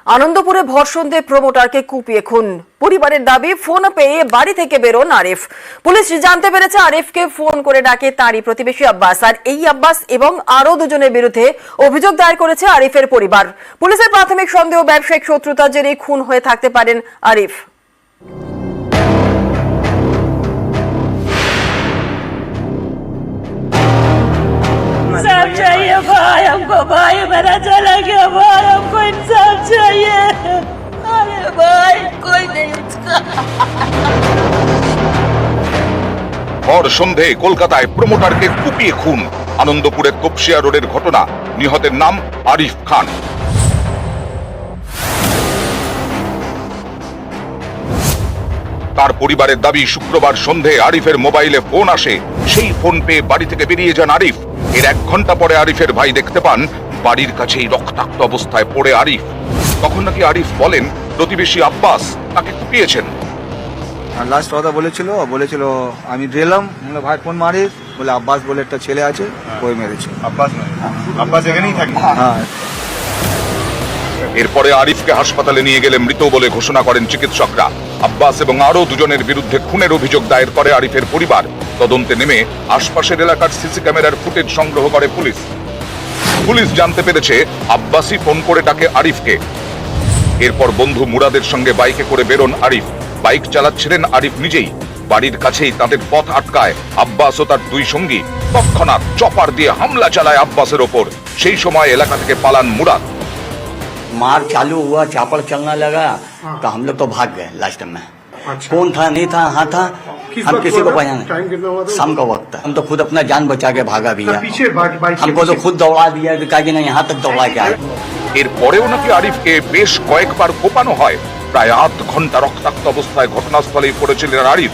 আনন্দপুরে ধর্ষণ দিয়ে প্রমোটারকে কুপিয়ে খুন। পরিবারের দাবি, ফোন পেয়ে বাড়ি থেকে বেরোন আরিফ। পুলিশ জানতে পেরেছে আরিফকে ফোন করে ডাকে তারই প্রতিবেশী আব্বাস। আর এই আব্বাস এবং আরো দুজনের বিরুদ্ধে অভিযোগ দায়ের করেছে আরিফের পরিবার। পুলিশের প্রাথমিক সন্দেহ ব্যবসায়িক শত্রুতার জেরে খুন হয়ে থাকতে পারেন আরিফ। इंसाफ चाहिए भाई, हमको भाई मेरा चला गया भाई, हमको इंसाफ चाहिए। अरे भाई कोई नहीं उसका। ভর সন্ধে কলকাতায় প্রমোটারকে কুপিয়ে খুন। আনন্দপুরের তপসিয়া রোডের ঘটনা। নিহতের নাম আরিফ খান। তার পরিবারের দাবি, শুক্রবার সন্ধে আরিফের মোবাইলে ফোন আসে। সেই ফোন পেয়ে বাড়ি থেকে বেরিয়ে যান আরিফ। এর 1 ঘন্টা পরে আরিফের ভাই দেখতে পান বাড়ির কাছেই রক্তাক্ত অবস্থায় পড়ে আরিফ। তখন নাকি আরিফ বলেন প্রতিবেশী আব্বাস তাকে কুপিয়েছেন। লাস্ট কথা বলেছিল আমি গেলাম, বলে ভাই ফোন মারিস, বলে আব্বাস বলে একটা ছেলে আছে, ওই মেরেছে। আব্বাস এখানেই থাকে। হ্যাঁ। এরপরে আরিফকে হাসপাতালে নিয়ে গেলে মৃত বলে ঘোষণা করেন চিকিৎসকরা। আব্বাস এবং আরো দুজনের বিরুদ্ধে খুনের অভিযোগ দায়ের করে আরিফের পরিবার। তদন্তে নেমে আশপাশের এলাকার সিসি ক্যামেরার ফুটেজ সংগ্রহ করে পুলিশ। পুলিশ জানতে পেরেছে আব্বাসই ফোন করে ডাকে আরিফকে। এরপর বন্ধু মুরাদের সঙ্গে বাইকে করে বেরোন আরিফ। বাইক চালাচ্ছিলেন আরিফ নিজেই। বাড়ির কাছেই তাদের পথ আটকায় আব্বাস ও তার 2 সঙ্গী। তৎক্ষণাৎ চপার দিয়ে হামলা চালায় আব্বাসের ওপর। সেই সময় এলাকা থেকে পালান মুরাদ। मार चालू हुआ, चापड़ चलने लगा, तो हम लोग तो भाग गए लास्ट में। कौन था नहीं था, हाँ था, हम किसी को पहचाने। शाम का वक्त हम तो खुद अपना जान बचा के भागा भी है। हमको तो खुद दौड़ा दिया, कहा कि नहीं यहाँ तक दौड़ा के आए। এরপরেও নাকি আরিফকে বেশ কয়েকবার কোপানো হয়। প্রায় 8 ঘন্টা রক্তাক্ত অবস্থায় ঘটনাস্থলেই পড়েছিলেন আরিফ।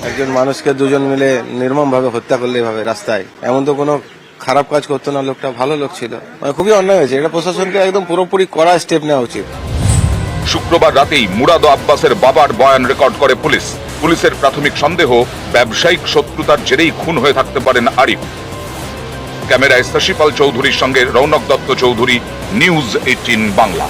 একজন মানুষকে দুজন মিলে নির্মম ভাবে হত্যা করলে এভাবে রাস্তায়, এমন তো কোনো খারাপ কাজ করতো না। লোকটা ভালো লোক ছিল। খুবই অন্যায় হয়েছে। এটা প্রশাসনকে একদম পুরোপুরি কড়া স্টেপ নেওয়া উচিত। শুক্রবার রাতেই মুরাদ ও আব্বাসের বাবার বয়ান রেকর্ড করে পুলিশ। পুলিশের প্রাথমিক সন্দেহ ব্যবসায়িক শত্রুতার জেরেই খুন হয়ে থাকতে পারেন আরিফ। ক্যামেরায় শশীপাল চৌধুরীর সঙ্গে রৌনক দত্ত চৌধুরী, নিউজ 18 বাংলা।